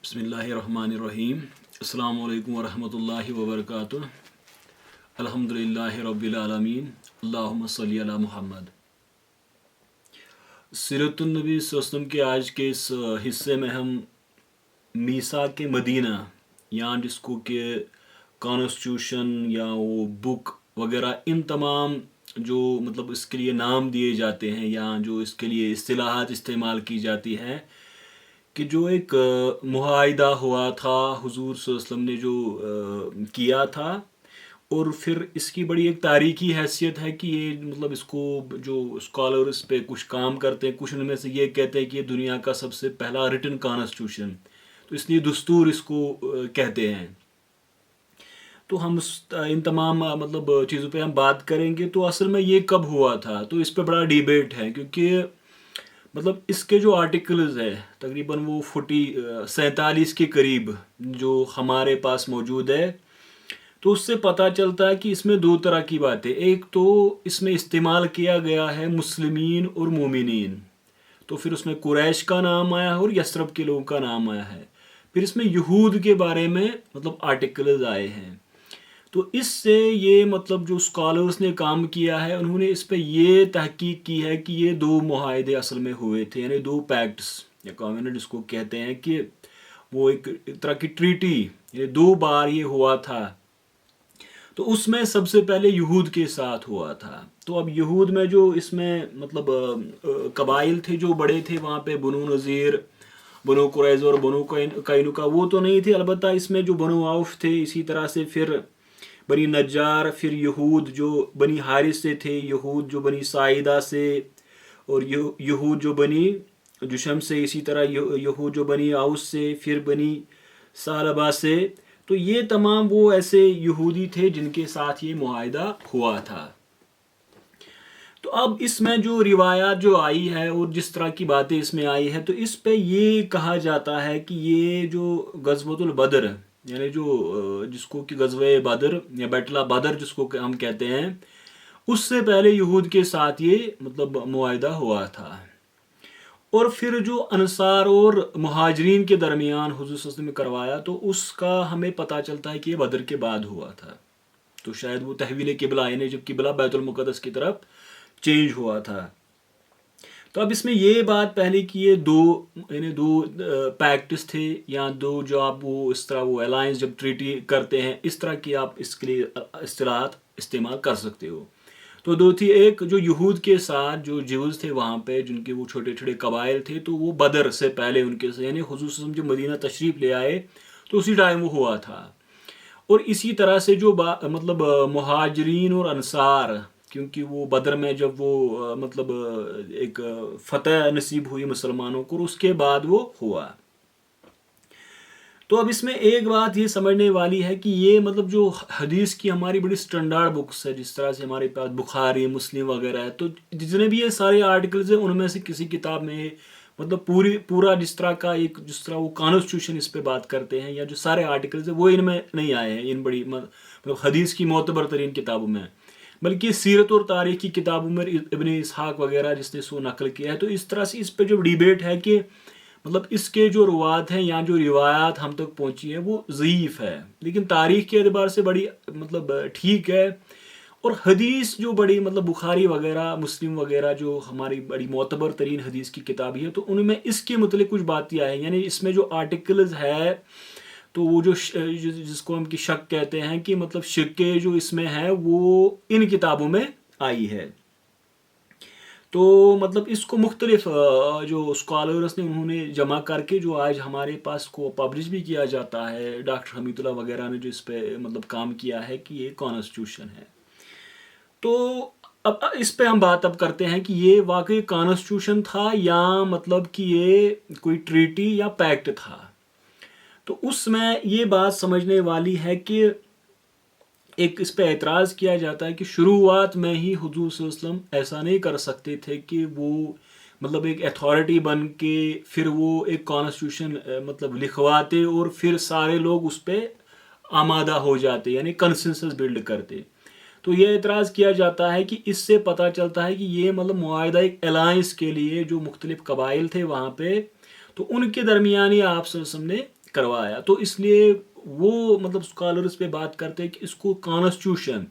بسم اللہ الرحمن الرحیم. السلام علیکم ورحمۃ اللہ وبرکاتہ. الحمد للہ رب العالمین. اللہم صلی علی محمد. سیرت النبی صلی اللہ علیہ وسلم کے آج کے اس حصے میں ہم میثاق مدینہ یا جس کو کہ کانسٹیٹیوشن یا وہ بک وغیرہ ان تمام جو اس کے لیے نام دیے جاتے ہیں یا جو اس کے لیے اصطلاحات استعمال کی جاتی ہیں کہ جو ایک معاہدہ ہوا تھا حضور صلی اللہ علیہ وسلم نے جو کیا تھا، اور پھر اس کی بڑی ایک تاریخی حیثیت ہے کہ یہ اس کو جو اسکالر اس پہ کچھ کام کرتے ہیں، کچھ ان میں سے یہ کہتے ہیں کہ یہ دنیا کا سب سے پہلا ریٹن کانسٹیٹیوشن، تو اس لیے دستور اس کو کہتے ہیں. تو ہم ان تمام چیزوں پہ ہم بات کریں گے. تو اصل میں یہ کب ہوا تھا، تو اس پہ بڑا ڈیبیٹ ہے، کیونکہ اس کے جو آرٹیکلز ہے تقریباً وہ 47 کے قریب جو ہمارے پاس موجود ہے، تو اس سے پتہ چلتا ہے کہ اس میں دو طرح کی باتیں. ایک تو اس میں استعمال کیا گیا ہے مسلمین اور مومنین، تو پھر اس میں قریش کا نام آیا ہے اور یثرب کے لوگوں کا نام آیا ہے. پھر اس میں یہود کے بارے میں آرٹیکلز آئے ہیں. تو اس سے یہ جو اسکالرس نے کام کیا ہے، انہوں نے اس پہ یہ تحقیق کی ہے کہ یہ دو معاہدے اصل میں ہوئے تھے، یعنی دو پیکٹس یا کانویننٹ جس کو کہتے ہیں، کہ وہ ایک طرح کی ٹریٹی، یہ دو بار یہ ہوا تھا. تو اس میں سب سے پہلے یہود کے ساتھ ہوا تھا. تو اب یہود میں جو اس میں قبائل تھے جو بڑے تھے وہاں پہ، بنو نذیر، بنو قریظہ اور بنو قینقاع، وہ تو نہیں تھے. البتہ اس میں جو بنو عوف تھے، اسی طرح سے پھر بنی نجار، پھر یہود جو بنی حارث سے تھے، یہود جو بنی ساعدہ سے، اور یہود جو بنی جشم سے، اسی طرح یہود جو بنی اوس سے، پھر بنی ثعلبہ سے. تو یہ تمام وہ ایسے یہودی تھے جن کے ساتھ یہ معاہدہ ہوا تھا. تو اب اس میں جو روایات جو آئی ہے اور جس طرح کی باتیں اس میں آئی ہے، تو اس پہ یہ کہا جاتا ہے کہ یہ جو غزوۃ البدر، یعنی جس کو کہ غزوہ بدر یا بیٹل آف بدر جس کو کہ ہم کہتے ہیں، اس سے پہلے یہود کے ساتھ یہ معاہدہ ہوا تھا. اور پھر جو انصار اور مہاجرین کے درمیان حضور صلی اللہ علیہ وسلم نے کروایا، تو اس کا ہمیں پتہ چلتا ہے کہ یہ بدر کے بعد ہوا تھا. تو شاید وہ تحویل قبلہ، یعنی جب قبلہ بیت المقدس کی طرف چینج ہوا تھا. تو اب اس میں یہ بات پہلے کہ یہ دو پیکٹس تھے، یا دو جو آپ وہ اس طرح وہ الائنس جب ٹریٹی کرتے ہیں، اس طرح کی آپ اس کے لیے اصطلاحات استعمال کر سکتے ہو. تو دو تھی، ایک جو یہود کے ساتھ جو جیوز تھے وہاں پہ، جن کے وہ چھوٹے چھوٹے قبائل تھے، تو وہ بدر سے پہلے ان کے سے، یعنی حضور صلی اللہ علیہ وسلم جو مدینہ تشریف لے آئے تو اسی ٹائم وہ ہوا تھا. اور اسی طرح سے جو مہاجرین اور انصار، کیونکہ وہ بدر میں جب وہ ایک فتح نصیب ہوئی مسلمانوں کو، اس کے بعد وہ ہوا. تو اب اس میں ایک بات یہ سمجھنے والی ہے کہ یہ جو حدیث کی ہماری بڑی سٹینڈرڈ بکس ہے، جس طرح سے ہمارے پاس بخاری، مسلم وغیرہ ہے، تو جتنے بھی یہ سارے آرٹیکلز ہیں ان میں سے کسی کتاب میں پورا جس طرح وہ کانسٹیٹیوشن اس پہ بات کرتے ہیں، یا جو سارے آرٹیکلز ہیں وہ ان میں نہیں آئے ہیں، ان بڑی حدیث کی معتبر ترین کتابوں میں، بلکہ سیرت اور تاریخ کی کتابوں میں ابن اسحاق وغیرہ جس نے سو نقل کیا ہے. تو اس طرح سے اس پہ جو ڈیبیٹ ہے کہ اس کے جو روات ہیں یا جو روایات ہم تک پہنچی ہیں وہ ضعیف ہے، لیکن تاریخ کے اعتبار سے بڑی ٹھیک ہے. اور حدیث جو بڑی بخاری وغیرہ، مسلم وغیرہ جو ہماری بڑی معتبر ترین حدیث کی کتابی ہے، تو ان میں اس کے متعلق کچھ باتیں آئی ہیں. یعنی اس میں جو آرٹیکلز ہے، تو وہ جس کو ہم کی شک کہتے ہیں، کہ شکے جو اس میں ہے وہ ان کتابوں میں آئی ہے. تو اس کو مختلف جو اسکالرس نے انہوں نے جمع کر کے جو آج ہمارے پاس کو پبلش بھی کیا جاتا ہے. ڈاکٹر حمید اللہ وغیرہ نے جو اس پہ کام کیا ہے کہ یہ کانسٹیٹیوشن ہے. تو اب اس پہ ہم بات کرتے ہیں کہ یہ واقعی کانسٹیٹیوشن تھا یا کہ یہ کوئی ٹریٹی یا پیکٹ تھا. تو اس میں یہ بات سمجھنے والی ہے کہ ایک اس پہ اعتراض کیا جاتا ہے کہ شروعات میں ہی حضور صلی اللہ علیہ وسلم ایسا نہیں کر سکتے تھے کہ وہ ایک اتھارٹی بن کے پھر وہ ایک کانسٹیٹیوشن لکھواتے اور پھر سارے لوگ اس پہ آمادہ ہو جاتے، یعنی کنسنسس بلڈ کرتے. تو یہ اعتراض کیا جاتا ہے کہ اس سے پتہ چلتا ہے کہ یہ معاہدہ ایک الائنس کے لیے جو مختلف قبائل تھے وہاں پہ، تو ان کے درمیان ہی آپ صلی اللہ علیہ وسلم نے کروایا. تو اس لیے وہ مطلب اسکالرس پہ بات کرتے ہیں کہ اس کو کانسٹیٹیوشن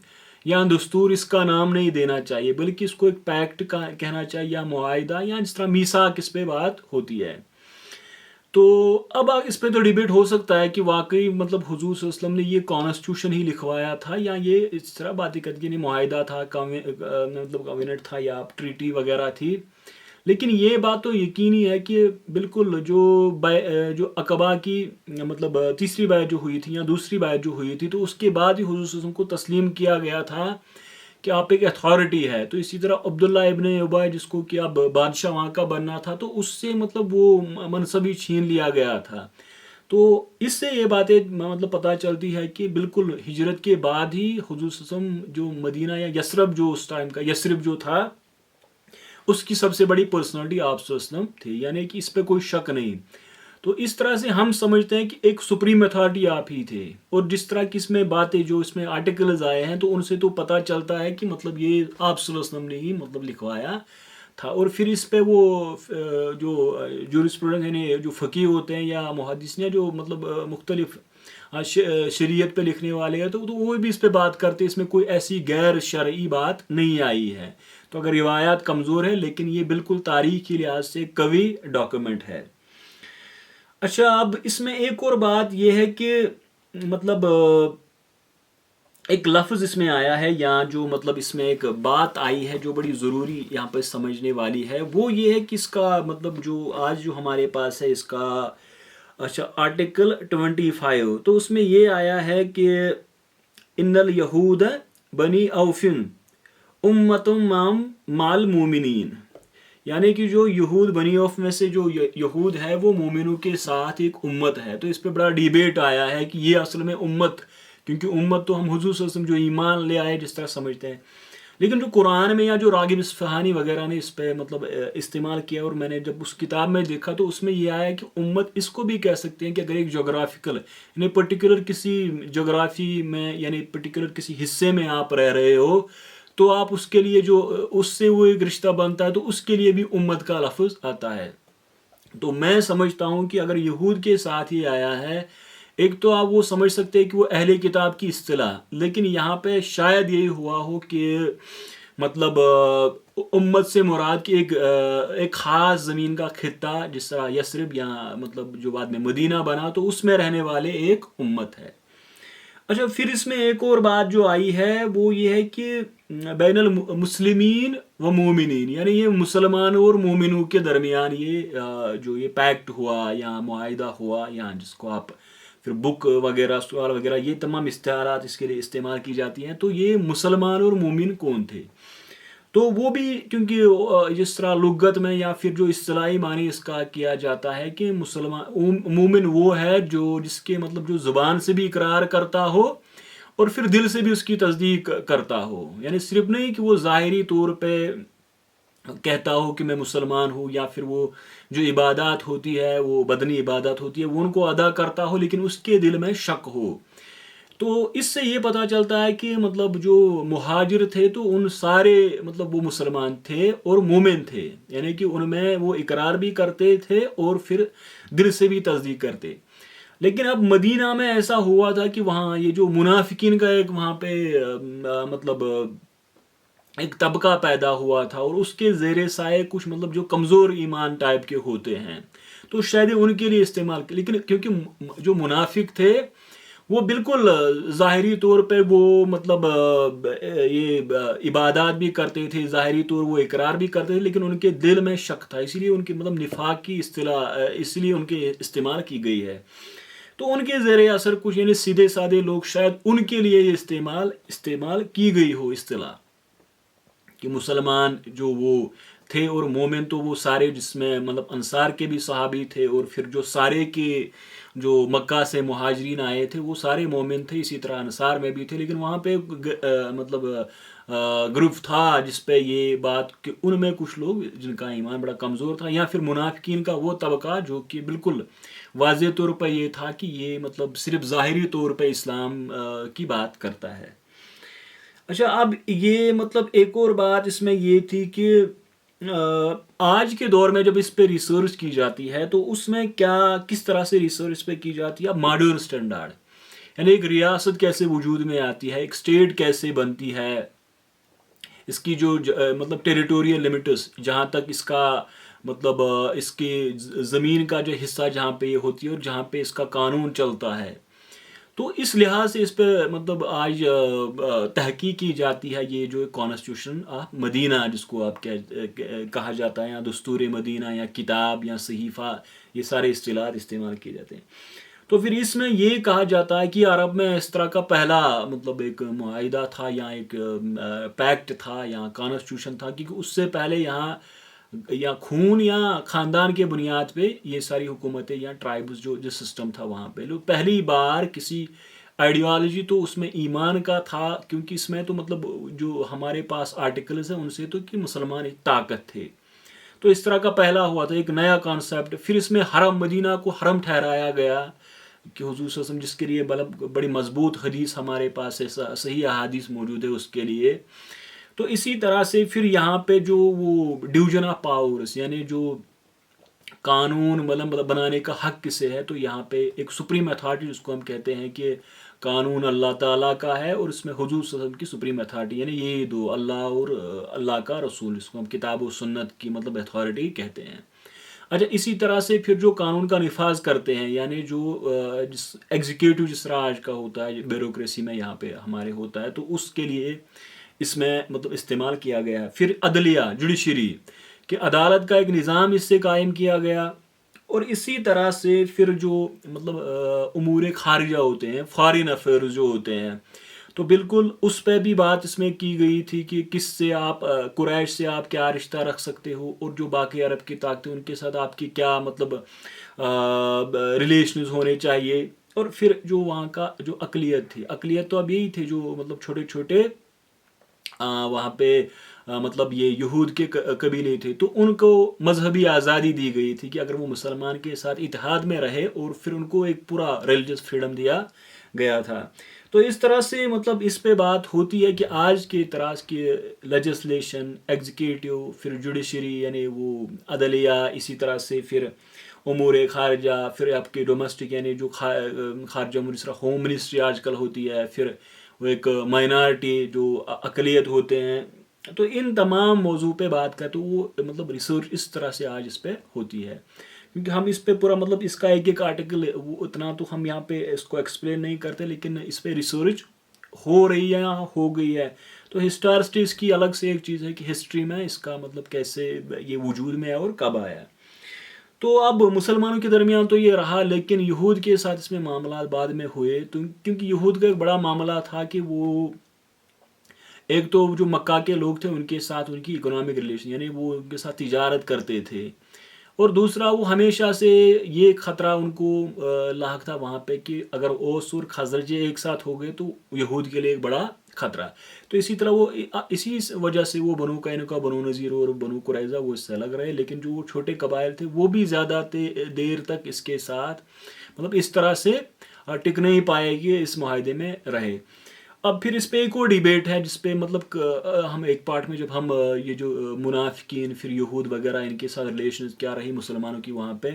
یا دستور اس کا نام نہیں دینا چاہیے، بلکہ اس کو ایک پیکٹ کا کہنا چاہیے یا معاہدہ، یا جس طرح میثاق اس پہ بات ہوتی ہے. تو اب اس پہ تو ڈیبیٹ ہو سکتا ہے کہ واقعی مطلب حضور صلی اللہ علیہ وسلم نے یہ کانسٹیٹیوشن ہی لکھوایا تھا، یا یہ اس طرح باتیں کرتی یعنی معاہدہ تھا، مطلب کویننٹ تھا یا ٹریٹی وغیرہ تھی. لیکن یہ بات تو یقینی ہے کہ بالکل جو عقبہ کی مطلب تیسری بیعت جو ہوئی تھی یا دوسری بیعت جو ہوئی تھی، تو اس کے بعد ہی حضور صلی اللہ علیہ وسلم کو تسلیم کیا گیا تھا کہ آپ ایک اتھارٹی ہے. تو اسی طرح عبداللہ ابن ابی جس کو کہ اب بادشاہ وہاں کا بننا تھا، تو اس سے مطلب وہ منصب ہی چھین لیا گیا تھا. تو اس سے یہ باتیں مطلب پتہ چلتی ہے کہ بالکل ہجرت کے بعد ہی حضور صلی اللہ علیہ وسلم جو مدینہ یا یثرب جو اس ٹائم کا یثرب جو تھا، اس کی سب سے بڑی پرسنالٹی آپ صلی اللہ علیہ وسلم تھی، یعنی کہ اس پہ کوئی شک نہیں. تو اس طرح سے ہم سمجھتے ہیں کہ ایک سپریم اتھارٹی آپ ہی تھے. اور جس طرح کی اس میں باتیں جو اس میں آرٹیکلز آئے ہیں، تو ان سے تو پتہ چلتا ہے کہ مطلب یہ آپ صلی اللہ علیہ وسلم نے ہی مطلب لکھوایا تھا. اور پھر اس پہ وہ جو جورسپروڈنس یعنی جو فقیہ ہوتے ہیں یا محدث یا جو مطلب مختلف شریعت پہ لکھنے والے ہیں، تو وہ بھی اس پہ بات کرتے ہیں، اس میں کوئی ایسی غیر شرعی بات نہیں آئی ہے. تو اگر روایات کمزور ہے، لیکن یہ بالکل تاریخ کے لحاظ سے قوی ڈاکیومنٹ ہے. اچھا، اب اس میں ایک اور بات یہ ہے کہ مطلب ایک لفظ اس میں آیا ہے، یا جو مطلب اس میں ایک بات آئی ہے جو بڑی ضروری یہاں پہ سمجھنے والی ہے، وہ یہ ہے کہ اس کا مطلب جو آج جو ہمارے پاس ہے اس کا اچھا آرٹیکل 25، تو اس میں یہ آیا ہے کہ ان الیہود بنی اوفن امتم مال مومنین، یعنی کہ جو یہود بنی اوف میں سے جو یہود ہے وہ مومنوں کے ساتھ ایک امت ہے. تو اس پہ بڑا ڈیبیٹ آیا ہے کہ یہ اصل میں امت، کیونکہ امت تو ہم حضور صلی اللہ علیہ وسلم جو ایمان لے آئے جس طرح سمجھتے ہیں، لیکن جو قرآن میں یا جو راغب اصفہانی وغیرہ نے اس پہ مطلب استعمال کیا، اور میں نے جب اس کتاب میں دیکھا تو اس میں یہ آیا کہ امت اس کو بھی کہہ سکتے ہیں کہ اگر ایک جغرافیکل یعنی پرٹیکولر کسی جغرافی میں یعنی پرٹیکولر کسی حصے میں آپ رہ رہے ہو، تو آپ اس کے لیے جو اس سے وہ ایک رشتہ بنتا ہے، تو اس کے لیے بھی امت کا لفظ آتا ہے. تو میں سمجھتا ہوں کہ اگر یہود کے ساتھ ہی آیا ہے، ایک تو آپ وہ سمجھ سکتے ہیں کہ وہ اہل کتاب کی اصطلاح، لیکن یہاں پہ شاید یہی ہوا ہو کہ مطلب امت سے مراد کی ایک خاص زمین کا خطہ، جس طرح یثرب یا مطلب جو بعد میں مدینہ بنا، تو اس میں رہنے والے ایک امت ہے. اچھا، پھر اس میں ایک اور بات جو آئی ہے وہ یہ ہے کہ بین المسلمین و مومنین، یعنی یہ مسلمانوں اور مومنوں کے درمیان یہ جو یہ پیکٹ ہوا یا معاہدہ ہوا، یا جس کو آپ پھر بک وغیرہ سوال وغیرہ یہ تمام استعارات اس کے لیے استعمال کی جاتی ہیں. تو یہ مسلمان اور مومن کون تھے؟ تو وہ بھی کیونکہ جس طرح لغت میں یا پھر جو اصطلاحی معنی اس کا کیا جاتا ہے کہ مسلمان مومن وہ ہے جو جس کے مطلب جو زبان سے بھی اقرار کرتا ہو اور پھر دل سے بھی اس کی تصدیق کرتا ہو، یعنی صرف نہیں کہ وہ ظاہری طور پہ کہتا ہو کہ میں مسلمان ہوں، یا پھر وہ جو عبادات ہوتی ہے وہ بدنی عبادات ہوتی ہے وہ ان کو ادا کرتا ہو، لیکن اس کے دل میں شک ہو. تو اس سے یہ پتہ چلتا ہے کہ مطلب جو مہاجر تھے تو ان سارے مطلب وہ مسلمان تھے اور مومن تھے، یعنی کہ ان میں وہ اقرار بھی کرتے تھے اور پھر دل سے بھی تصدیق کرتے. لیکن اب مدینہ میں ایسا ہوا تھا کہ وہاں یہ جو منافقین کا ایک وہاں پہ مطلب ایک طبقہ پیدا ہوا تھا، اور اس کے زیر سائے کچھ مطلب جو کمزور ایمان ٹائپ کے ہوتے ہیں، تو شاید ان کے لیے استعمال کیا. لیکن کیونکہ جو منافق تھے وہ بالکل ظاہری طور پہ وہ مطلب یہ عبادات بھی کرتے تھے، ظاہری طور وہ اقرار بھی کرتے تھے، لیکن ان کے دل میں شک تھا، اسی لیے ان کی مطلب نفاق کی اصطلاح اس لیے ان کے استعمال کی گئی ہے. تو ان کے زیر اثر کچھ یعنی سیدھے سادے لوگ، شاید ان کے لیے یہ استعمال کی گئی ہو اصطلاح کہ مسلمان جو وہ تھے اور مومن تو وہ سارے، جس میں مطلب انصار کے بھی صحابی تھے اور پھر جو سارے کے جو مکہ سے مہاجرین آئے تھے وہ سارے مومن تھے، اسی طرح انصار میں بھی تھے. لیکن وہاں پہ مطلب گروپ تھا جس پہ یہ بات کہ ان میں کچھ لوگ جن کا ایمان بڑا کمزور تھا، یا پھر منافقین کا وہ طبقہ جو کہ بالکل واضح طور پہ یہ تھا کہ یہ مطلب صرف ظاہری طور پہ اسلام کی بات کرتا ہے. اچھا، اب یہ مطلب ایک اور بات اس میں یہ تھی کہ آج کے دور میں جب اس پہ ریسرچ کی جاتی ہے تو اس میں کس طرح سے ریسرچ اس پہ کی جاتی ہے؟ ماڈرن اسٹینڈرڈ، یعنی ایک ریاست کیسے وجود میں آتی ہے، ایک اسٹیٹ کیسے بنتی ہے، اس کی جو مطلب ٹیریٹوریل لمٹس، جہاں تک اس کا مطلب اس کی زمین کا جو حصہ جہاں پہ یہ ہوتی ہے اور جہاں پہ اس کا قانون چلتا ہے. تو اس لحاظ سے اس پہ مطلب آج تحقیق کی جاتی ہے. یہ جو کانسٹیٹیوشن آف مدینہ جس کو آپ کہا جاتا ہے، یا دستور مدینہ یا کتاب یا صحیفہ، یہ سارے اصطلاحات استعمال کیے جاتے ہیں. تو پھر اس میں یہ کہا جاتا ہے کہ عرب میں اس طرح کا پہلا مطلب ایک معاہدہ تھا یا ایک پیکٹ تھا یا کانسٹیٹیوشن تھا، کیونکہ اس سے پہلے یہاں یا خون یا خاندان کے بنیاد پہ یہ ساری حکومتیں یا ٹرائبز جو سسٹم تھا وہاں پہ لوگ پہلی بار کسی آئیڈیالوجی تو اس میں ایمان کا تھا، کیونکہ اس میں تو مطلب جو ہمارے پاس آرٹیکلز ہیں ان سے تو کہ مسلمان ایک طاقت تھے. تو اس طرح کا پہلا ہوا تھا ایک نیا کانسیپٹ. پھر اس میں حرم مدینہ کو حرم ٹھہرایا گیا کہ حضور صلی اللہ علیہ وسلم، جس کے لیے بڑی مضبوط حدیث ہمارے پاس ہے، صحیح احادیث موجود ہے اس کے لیے. تو اسی طرح سے پھر یہاں پہ جو وہ ڈویژن آف پاورز، یعنی جو قانون بنانے کا حق کسے ہے، تو یہاں پہ ایک سپریم اتھارٹی جس کو ہم کہتے ہیں کہ قانون اللہ تعالیٰ کا ہے اور اس میں حضور صلی اللہ علیہ وسلم کی سپریم اتھارٹی، یعنی یہ دو، اللہ اور اللہ کا رسول، جس کو ہم کتاب و سنت کی مطلب اتھارٹی کہتے ہیں. اچھا، اسی طرح سے پھر جو قانون کا نفاذ کرتے ہیں، یعنی جو ایگزیکیوٹو جس طرح آج کا ہوتا ہے بیوروکریسی میں یہاں پہ ہمارے ہوتا ہے، تو اس کے لیے اس میں مطلب استعمال کیا گیا. پھر عدلیہ، جوڈیشری، کہ عدالت کا ایک نظام اس سے قائم کیا گیا. اور اسی طرح سے پھر جو مطلب امور خارجہ ہوتے ہیں، فارن افیئرز جو ہوتے ہیں، تو بالکل اس پہ بھی بات اس میں کی گئی تھی کہ کس سے آپ قریش سے آپ کیا رشتہ رکھ سکتے ہو، اور جو باقی عرب کی طاقتیں ان کے ساتھ آپ کی کیا مطلب ریلیشنز ہونے چاہیے. اور پھر جو وہاں کا جو اقلیت تھی، اقلیت تو اب یہی تھے جو مطلب چھوٹے چھوٹے وہاں پہ مطلب یہ یہود کے قبیلے تھے، تو ان کو مذہبی آزادی دی گئی تھی کہ اگر وہ مسلمان کے ساتھ اتحاد میں رہے، اور پھر ان کو ایک پورا ریلیجس فریڈم دیا گیا تھا. تو اس طرح سے مطلب اس پہ بات ہوتی ہے کہ آج کے طرح کی لیجسلیشن، ایگزیکیٹو، پھر جوڈیشری یعنی وہ عدلیہ، اسی طرح سے پھر امور خارجہ، پھر آپ کے ڈومیسٹک یعنی جو خارجہ جس طرح ہوم منسٹری آج کل ہوتی ہے، پھر وہ ایک مائنارٹی جو اقلیت ہوتے ہیں. تو ان تمام موضوع پہ بات کریں تو وہ مطلب ریسرچ اس طرح سے آج اس پہ ہوتی ہے، کیونکہ ہم اس پہ پورا مطلب اس کا ایک ایک آرٹیکل وہ اتنا تو ہم یہاں پہ اس کو ایکسپلین نہیں کرتے، لیکن اس پہ ریسرچ ہو رہی ہے یا ہو گئی ہے. تو ہسٹورسٹی اس کی الگ سے ایک چیز ہے کہ ہسٹری میں اس کا مطلب کیسے یہ وجود میں آیا اور کب آیا. تو اب مسلمانوں کے درمیان تو یہ رہا، لیکن یہود کے ساتھ اس میں معاملات بعد میں ہوئے. تو کیونکہ یہود کا ایک بڑا معاملہ تھا کہ وہ ایک تو جو مکہ کے لوگ تھے ان کے ساتھ ان کی اکنامک ریلیشن، یعنی وہ ان کے ساتھ تجارت کرتے تھے. اور دوسرا وہ ہمیشہ سے یہ خطرہ ان کو لاحق تھا وہاں پہ کہ اگر اوس اور خزرج ایک ساتھ ہو گئے تو یہود کے لیے ایک بڑا خطرہ. تو اسی طرح وہ اسی وجہ سے وہ بنو قینقاع، بنو نذیر اور بنو قریظہ وہ اس سے الگ رہے. لیکن جو وہ چھوٹے قبائل تھے وہ بھی زیادہ دیر تک اس کے ساتھ مطلب اس طرح سے ٹک نہیں پائے کہ اس معاہدے میں رہے. اب پھر اس پہ ایک اور ڈیبیٹ ہے جس پہ مطلب ہم ایک پارٹ میں جب ہم یہ جو منافقین پھر یہود وغیرہ ان کے ساتھ ریلیشنز کیا رہی مسلمانوں کی وہاں پہ،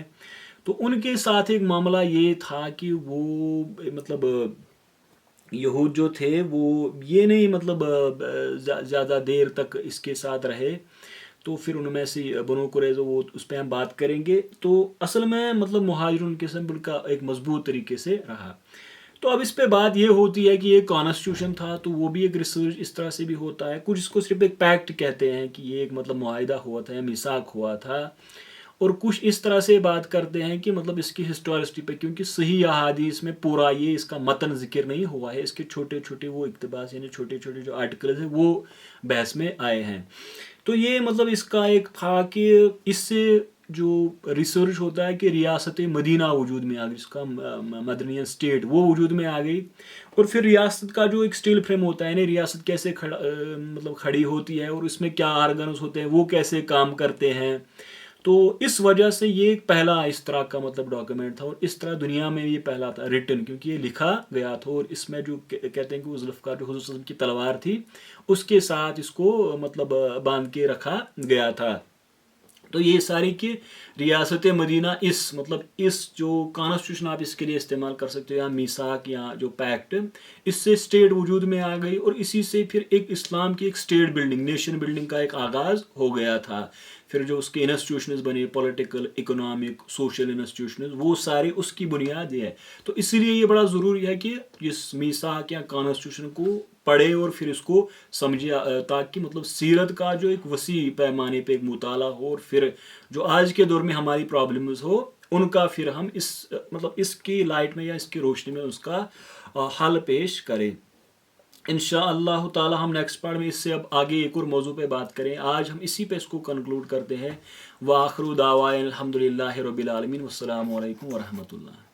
تو ان کے ساتھ ایک معاملہ یہ تھا کہ وہ مطلب یہود جو تھے وہ یہ نہیں مطلب زیادہ دیر تک اس کے ساتھ رہے. تو پھر ان میں سے بنو قریظہ وہ اس پہ ہم بات کریں گے. تو اصل میں مطلب مہاجرون کے سمبل کا ایک مضبوط طریقے سے رہا. تو اب اس پہ بات یہ ہوتی ہے کہ یہ کانسٹیٹیوشن تھا تو وہ بھی ایک ریسرچ اس طرح سے بھی ہوتا ہے. کچھ اس کو صرف ایک پیکٹ کہتے ہیں کہ یہ ایک مطلب معاہدہ ہوا تھا یا میثاق ہوا تھا، اور کچھ اس طرح سے بات کرتے ہیں کہ مطلب اس کی ہسٹورسٹی پہ، کیونکہ صحیح احادیث میں پورا یہ اس کا متن ذکر نہیں ہوا ہے، اس کے چھوٹے چھوٹے وہ اقتباس یعنی چھوٹے چھوٹے جو آرٹیکلز ہیں وہ بحث میں آئے ہیں. تو یہ مطلب اس کا ایک تھا کہ اس سے جو ریسرچ ہوتا ہے کہ ریاست مدینہ وجود میں آ گئی، جس کا مدنین اسٹیٹ وہ وجود میں آ گئی. اور پھر ریاست کا جو ایک اسٹیل فریم ہوتا ہے، یعنی ریاست کیسے مطلب کھڑی ہوتی ہے اور اس میں کیا آرگنز ہوتے ہیں، وہ کیسے کام کرتے ہیں. تو اس وجہ سے یہ ایک پہلا اس طرح کا مطلب ڈاکیومنٹ تھا، اور اس طرح دنیا میں یہ پہلا تھا ریٹن، کیونکہ یہ لکھا گیا تھا. اور اس میں جو کہتے ہیں کہ وہ ذوالفقار جو حضور صلی اللہ علیہ وسلم کی تلوار تھی اس کے ساتھ اس کو مطلب باندھ کے رکھا گیا تھا. تو یہ ساری کہ ریاست مدینہ اس جو کانسٹیٹیوشن آپ اس کے لیے استعمال کر سکتے ہو یا میثاق یا جو پیکٹ، اس سے اسٹیٹ وجود میں آ گئی، اور اسی سے پھر ایک اسلام کی ایک اسٹیٹ بلڈنگ، نیشن بلڈنگ کا ایک آغاز ہو گیا تھا. پھر جو اس کے انسٹیٹیوشنز بنے، پولیٹیکل، اکنامک، سوشل انسٹیٹیوشنز، وہ سارے اس کی بنیاد یہ ہے. تو اسی لیے یہ بڑا ضروری ہے کہ اس میثاق یا کانسٹیٹیوشن کو پڑھے اور پھر اس کو سمجھے، تاکہ سیرت کا جو ایک وسیع پیمانے پہ ایک مطالعہ ہو، اور پھر جو آج کے دور میں ہماری پرابلمز ہو ان کا پھر ہم اس کی لائٹ میں یا اس کی روشنی میں اس کا حل پیش کریں. انشاءاللہ تعالی ہم نیکسٹ پارٹ میں اس سے اب آگے ایک اور موضوع پہ بات کریں. آج ہم اسی پہ اس کو کنکلوڈ کرتے ہیں. وآخر دعوانا الحمدللہ رب العالمین، والسلام علیکم ورحمۃ اللہ.